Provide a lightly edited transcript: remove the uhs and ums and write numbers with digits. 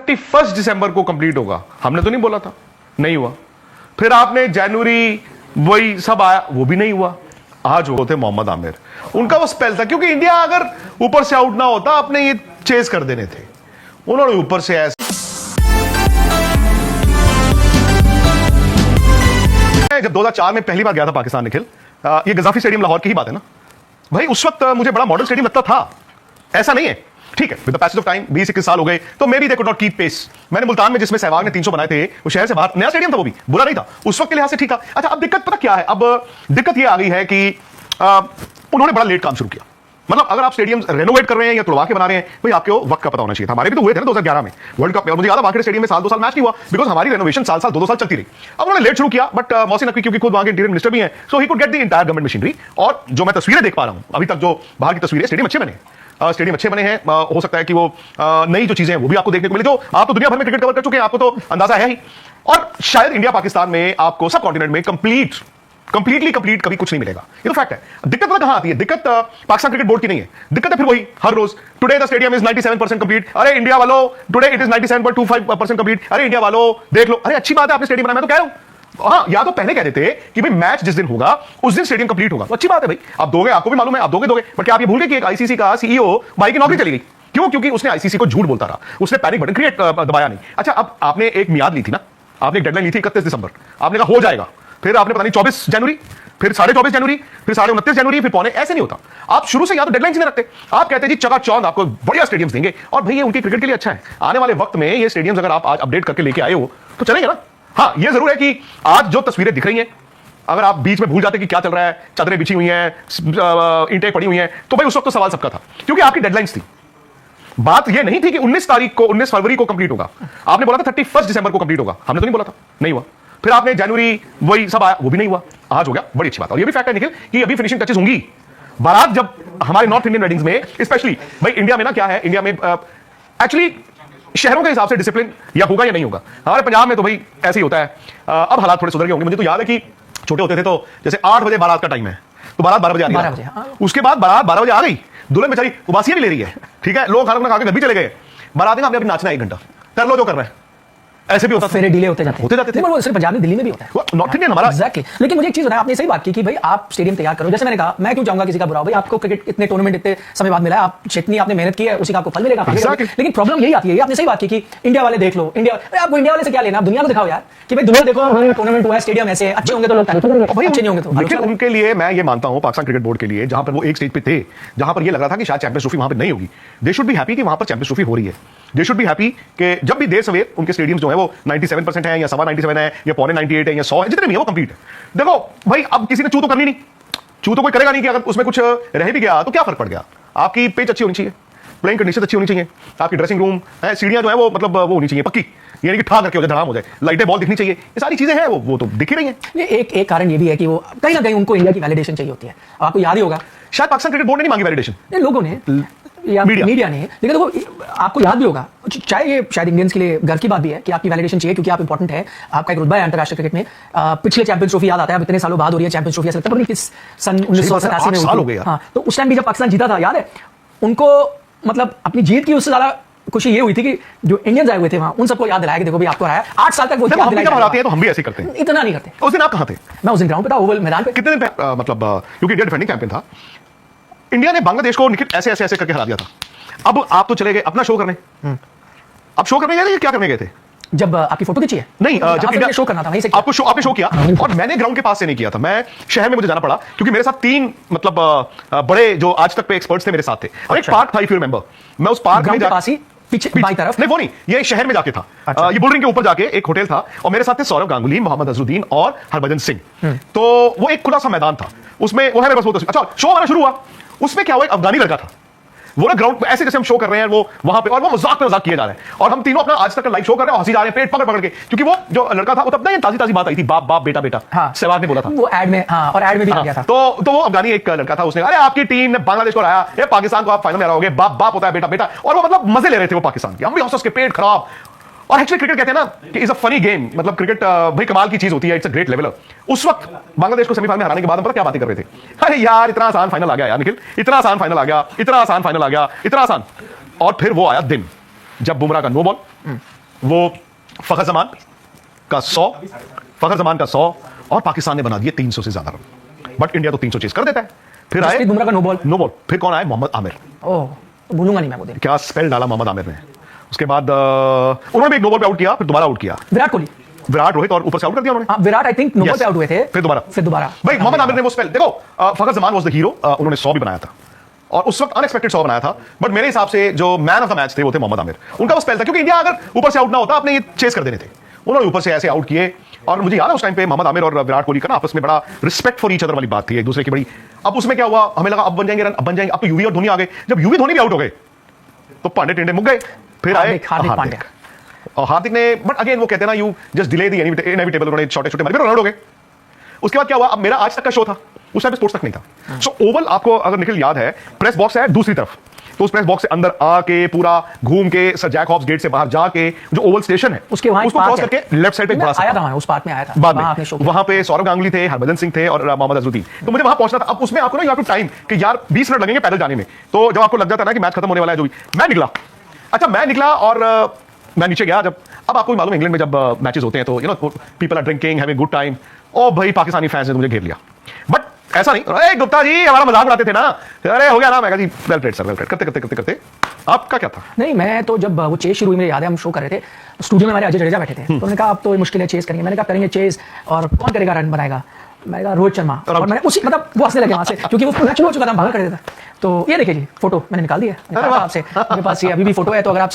31 दिसंबर को कंप्लीट होगा। हमने तो नहीं बोला था, नहीं हुआ। फिर आपने जनवरी वही सब आया, वो भी नहीं हुआ। आज होते मोहम्मद आमिर, उनका वो स्पेल था, क्योंकि इंडिया अगर ऊपर से आउट ना होता अपने ये चेस कर देने थे, उन्होंने ऊपर से ऐसे। जब 2004 में पहली बार गया था पाकिस्तान निखिल, ये गजाफी स्टेडियम लाहौर की ही बात है ना भाई, उस वक्त मुझे बड़ा मॉडल स्टेडियम लगता था, ऐसा नहीं है, ठीक है। With the passage of time 20-21 साल हो गए, तो may be they could not keep pace. मैंने मुल्तान में जिसमें सहवाग ने 300 बनाए थे, वो शहर से बाहर नया स्टेडियम था, वो भी बुरा नहीं था उस वक्त के लिहाज से, ठीक था। अच्छा, अब दिक्कत पता क्या है, अब दिक्कत ये आ गई है कि उन्होंने बड़ा लेट काम शुरू किया। मतलब अगर आप स्टेडियम रेनोवेट कर रहे हैं या तुड़वा के बना रहे हैं, भाई आपको वक्त का पता होना चाहिए था। हमारे भी तो हुए थे ना 2011 में वर्ल्ड कप, और मुझे याद है वाकई स्टेडियम में साल 2 साल मैच नहीं हुआ, बिकॉज हमारी रेनोवेशन साल 2-2 साल चलती रही। अब उन्होंने लेट शुरू किया, बट मोहसिन नकवी क्योंकि खुद वहां के इंटीरियर मिनिस्टर भी हैं, so he could get the entire government machinery. और जो मैं तस्वीरें देख पा रहा हूं अभी तक, जो बाहर की तस्वीरें, स्टेडियम अच्छे बने हैं। हो सकता है कि वो नई जो चीजें हैं वो भी आपको देखने को मिले, जो आप तो दुनिया भर में क्रिकेट कवर कर चुके हैं, आपको तो अंदाजा है ही। और शायद इंडिया पाकिस्तान में आपको सब कॉन्टिनेंट में कंप्लीट कभी कुछ नहीं मिलेगा, ये तो फैक्ट है। दिक्कत पता कहां आती है, दिक्कत पाकिस्तान क्रिकेट बोर्ड की नहीं है, दिक्कत है फिर वही हर रोज, today the stadium is 97% complete, अरे इंडिया वालों टुडे इट इज 97.25% कंप्लीट, अरे इंडिया वालों देख लो, अरे अच्छी बात है आपने स्टेडियम बनाया, मैं तो कह रहा हूं। हाँ, या तो पहले कह देते कि भाई मैच जिस दिन होगा उस दिन स्टेडियम कंप्लीट होगा, तो अच्छी बात है भाई, आप दोगे, आपको भी मालूम है आप दोगे, बट क्या आप ये भूल गए कि एक आईसीसी का सीईओ भाई की नौकरी चली गई, क्यों? क्योंकि उसने आईसीसी को झूठ बोलता रहा, उसने पैनिक बटन क्रिएट दबाया नहीं। अच्छा, अब आपने एक मियाद ली थी ना, आपने एक डेडलाइन ली थी 31 दिसंबर, आपने कहा हो जाएगा, फिर आपने पता नहीं 24 जनवरी, फिर 24.5 जनवरी, फिर 29.5 जनवरी, फिर पौने, ऐसे नहीं होता। आप शुरू से या तो डेडलाइन नहीं रखते, आप कहते जी चकाचौंध आपको बढ़िया स्टेडियम्स देंगे, और भाई ये उनके क्रिकेट के लिए अच्छा है। आने वाले वक्त में ये स्टेडियम्स अगर आप आज अपडेट करके लेके आए हो तो चलेगा ना। हाँ, ये जरूर है कि आज जो तस्वीरें दिख रही हैं, अगर आप बीच में भूल जाते कि क्या चल रहा है, चादरें बिछी हुई हैं, ईंटें पड़ी हुई हैं, तो भाई उस वक्त तो सवाल सबका था, क्योंकि आपकी डेडलाइंस थी। बात यह नहीं थी कि 19 फरवरी को कंप्लीट होगा, आपने बोला था 31 दिसंबर को कंप्लीट होगा, हमने तो नहीं बोला था, नहीं हुआ। फिर आपने जनवरी वही सब आया, वो भी नहीं हुआ, आज हो गया, बड़ी अच्छी बात। और ये भी फैक्ट है निखिल कि अभी फिनिशिंग टचेस होंगी। बारात जब हमारे नॉर्थ इंडियन वेडिंग्स में, स्पेशली भाई इंडिया में ना क्या है, इंडिया में एक्चुअली शहरों के हिसाब से डिसिप्लिन या होगा या नहीं होगा, हमारे पंजाब में तो भाई ऐसे ही होता है। अब हालात थोड़े सुधर गए होंगे। मुझे तो याद है कि छोटे होते थे तो जैसे 8 बजे बारात का टाइम है, तो बारात 12 बजे आ रही है, उसके बाद बारात 12 बजे आ गई, दुल्हन बेचारी उबासियां भी ले रही है, ठीक है, लोग खाना खा के घर भी चले गए, बारात ने आपने नाचना 1 घंटा, कर लो जो करना है, ऐसे भी होता फिर डिले होते जाते थे। वो सिर्फ पंजाब में, दिल्ली में भी होता है, नॉर्थ इंडियन हमारा एग्जैक्टली। लेकिन मुझे एक चीज बताया, आपने सही बात की कि भाई आप स्टेडियम तैयार करो। जैसे मैंने कहा, मैं क्यों चाहूंगा किसी का बुरा हो, भाई आपको क्रिकेट इतने टूर्नामेंट इतने समय बाद मिला है, आप जितनी आपने मेहनत की है उसी का आपको फल मिलेगा। लेकिन प्रॉब्लम यही आती है, आपने सही बात की कि इंडिया वाले देख लो, इंडिया, आपको इंडिया वाले से क्या लेना, आप दुनिया को दिखाओ यार कि भाई दुनिया देखो टूर्नामेंट हुआ है, स्टेडियम ऐसे अच्छे होंगे तो लोग भाई अच्छे नहीं होंगे तो। लेकिन उनके लिए मैं ये मानता हूं, पाकिस्तान क्रिकेट बोर्ड के लिए, जहां पर वो एक स्टेज पे थे, जहां पर ये लग रहा था कि शायद चैंपियंस ट्रॉफी वहां पर नहीं होगी, दे शुड बी हैप्पी कि वहां पर चैंपियंस ट्रॉफी हो रही है। दे शुड बी हैप्पी कि जब भी देर सवेर उनके स्टेडियम्स जो है वो 97% है या 97 है या पौने 98 है या 100 है, जितने भी है वो कंप्लीट है। देखो भाई, अब किसी ने चू तो करनी नहीं, चू तो कोई करेगा नहीं कि अगर उसमें कुछ रह भी गया तो क्या फर्क पड़ गया। आपकी पिच अच्छी होनी चाहिए, प्लेइंग कंडीशन अच्छी होनी चाहिए, आपकी ड्रेसिंग रूम है, सीढ़ियां जो है वो मतलब वो होनी चाहिए पक्की, यानी कि ठा करके हो जाए, धड़ाम हो जाए, लाइटें बॉल दिखनी चाहिए, ये सारी चीजें हैं वो तो दिख ही रही हैं। ये एक कारण ये भी है कि वो कहीं ना कहीं उनको इंडिया की वैलिडेशन चाहिए होती है। आपको याद ही होगा, शायद पाकिस्तान क्रिकेट बोर्ड ने नहीं मांगी वैलिडेशन, लोगों ने या मीडिया ने। लेकिन देखो, आपको याद भी होगा, चाहे ये शायद इंडियंस के लिए घर की बात भी है कि आपकी वैलिडेशन चाहिए, क्योंकि आप इंपॉर्टेंट है, आपका एक रुतबा है अंतरराष्ट्रीय क्रिकेट में। पिछले चैंपियंस ट्रॉफी याद आता है, अब इतने सालों बाद हो रही है चैंपियंस ट्रॉफी, ऐसा लगता है किस सन 1987 में साल हो गया। हाँ, तो उस टाइम भी जब पाकिस्तान जीता था, याद है उनको, मतलब अपनी जीत की उससे ज्यादा खुशी ये हुई थी कि जो इंडियंस आए हुए थे वहां, उन सबको याद दिलाया कि देखो भी आपको हराया। 8 साल तक वो जब हम हराते हैं तो हम भी ऐसे करते हैं, इतना नहीं करते। उस दिन आप कहां थे? मैं उस दिन ग्राउंड पे था, ओवल मैदान पे। कितने दिन पे मतलब क्योंकि इंडिया डिफेंडिंग चैंपियन था, इंडिया ने बांग्लादेश को निखिल ऐसे ऐसे ऐसे करके हरा दिया था। अब आप तो चले गए अपना शो करने, अब शो करने गए थे, क्या करने गए थे? जब आपकी फोटो खींची है? नहीं, जब इंडिया शो करना था वहीं से आपको शो, आपने शो किया, और मैंने ग्राउंड के पास से नहीं किया था, मैं शहर में मुझे जाना पड़ा, क्योंकि मेरे साथ 3 मतलब बड़े जो आज तक पे एक्सपर्ट्स थे मेरे साथ थे, और एक पार्क था, इफ यू रिमेंबर, मैं उस पार्क में पास ही पीछे बाई तरफ, नहीं वो नहीं, ये शहर में जाके था। अच्छा। ये बुलरिंग के ऊपर जाके एक होटल था, और मेरे साथ थे सौरव गांगुली, मोहम्मद अजरुद्दीन और हरभजन सिंह। तो वो एक खुला सा मैदान था, उसमें वो है मेरे पास वो। अच्छा, शो हमारा शुरू हुआ, उसमें क्या हुआ, एक अफगानी लड़का था, वो ना ग्राउंड ऐसे जैसे हम शो कर रहे हैं वो वहां पे, और वो मजाक पे मजाक किए जा रहे हैं, और हम तीनों अपना आज तक का लाइव शो कर रहे हैं, हंसी जा रहे हैं पेट पकड़ पकड़ के, क्योंकि वो जो लड़का था वो तब ना ताजी ताजी बात आई थी, बाप बाप बेटा बेटा, हाँ, सहवाग ने बोला था वो एड में, हाँ, और एड में भी आ गया था। तो वो अफगानी एक लड़का था, उसने अरे आपकी टीम ने बांग्लादेश को हराया, ये पाकिस्तान को आप फाइनल में हराओगे, बाप बाप होता है बेटा बेटा, और वो मतलब मजे ले रहे थे वो पाकिस्तान के, हम भी हंस के पेट खराब। और एक्चुअली क्रिकेट कहते हैं ना कि इज अ फनी गेम, मतलब क्रिकेट भाई कमाल की चीज होती है, इट्स अ ग्रेट लेवल। उस वक्त बांग्लादेश को सेमीफाइनल में हराने के बाद हम पता क्या बातें कर रहे थे, अरे यार इतना आसान फाइनल आ गया यार निखिल, इतना आसान फाइनल आ गया, इतना आसान फाइनल आ गया, इतना आसान। और फिर वो आया दिन, जब बुमराह का नो बॉल, वो फखर जमान का 100, फखर जमान का 100 और पाकिस्तान ने बना दिए 300 से ज्यादा रन। बट इंडिया तो 300 चेस कर देता है। फिर आए जसप्रीत बुमराह का नो बॉल। फिर कौन आए? मोहम्मद आमिर। ओह, भूलूंगा नहीं मैं वो दिन। क्या स्पेल डाला मोहम्मद आमिर ने। उसके बाद उन्होंने भी एक नो बॉल पे आउट किया, फिर दोबारा आउट किया विराट कोहली, विराट, रोहित और ऊपर से आउट कर दिया उन्होंने। हाँ, Virat I think no ball पे आउट हुए थे, फिर दोबारा भाई मोहम्मद आमिर ने वो स्पेल देखो। फखर जमान वाज द हीरो, उन्होंने 100 भी बनाया था और उस वक्त अनएक्सपेक्टेड 100 बनाया था। बट मेरे हिसाब से जो मैन ऑफ द मैच थे वो थे मोहम्मद आमिर। उनका वो स्पेल था, क्योंकि इंडिया अगर ऊपर से आउट ना होता आपने ये चेस कर देने थे। उन्होंने ऊपर से ऐसे आउट किए और मुझे याद है उस टाइम पे मोहम्मद आमिर और विराट कोहली का ना आपस में बड़ा रिस्पेक्ट फॉर ईच अदर वाली बात थी, एक दूसरे की बड़ी। अब उसमें क्या हुआ, हमें लगा अब बन जाएंगे रन, अब बन जाएंगे, अब तो यूवी और धोनी आ गए। जब यूवी धोनी भी आउट हो गए तो पांडे टिंडे मुक गए। फिर आए हार्दिक पांड्या और हार्दिक ने, बट अगेन वो कहते हैं ना, you just delay the inevitable, उन्होंने छोटे छोटे मारे, फिर आउट हो गए। उसके बाद क्या हुआ, अब मेरा आज तक का शो था, उस टाइम पे स्पोर्ट्स तक नहीं था। सो ओवल, आपको अगर निखिल याद है, प्रेस बॉक्स है दूसरी तरफ, तो उस प्रेस बॉक्स से अंदर आके पूरा घूम के सर जैक हॉब्स गेट से बाहर जाके जो ओवल स्टेशन है उसके वहां उसको क्रॉस करके लेफ्ट साइड पे मैं आया था, उस पार्क में आया था बाद में। वहां पे सौरव गांगुली थे, हरभजन सिंह थे और मोहम्मद अजहरुद्दीन। तो मुझे वहां पहुंचना था। अब उसमें आपको ना, यू हैव टू टाइम कि यार 20 मिनट लगेंगे पैदल जाने में। तो जब आपको लग जाता है ना कि मैच खत्म होने वाला है, जो भी, मैं निकला और मैं नीचे गया। जब अब आपको मालूम है इंग्लैंड में जब मैचेस होते हैं तो you know people are drinking, having good time. ओ भाई, पाकिस्तानी फैंस ने मुझे घेर लिया। बट ऐसा नहीं, अरे गुप्ता जी हमारा मजाक उड़ाते थे ना, अरे हो गया ना। मैं कहा जी well played sir, well played. करते आपका क्या था? नहीं, मैं तो जब वो चेस शुरू हुई, मेरे याद है हम शो कर रहे थे, स्टूडियो में हमारे अजय जडेजा बैठे थे, तो उन्होंने कहा अब तो मुश्किल है, चेस करेंगे। मैंने कहा करेंगे चेस, और कौन करेगा, रन बनाएगा? मैंने कहा रोहित शर्मा। और मैंने उसी मतलब वो हंसने लगे वहां से, क्योंकि वो मैच हो चुका था, हम भागा कर देता। तो ये देखिए जी फोटो मैंने निकाल दिया आपसे, मेरे पास ये अभी भी फोटो है, तो अगर आप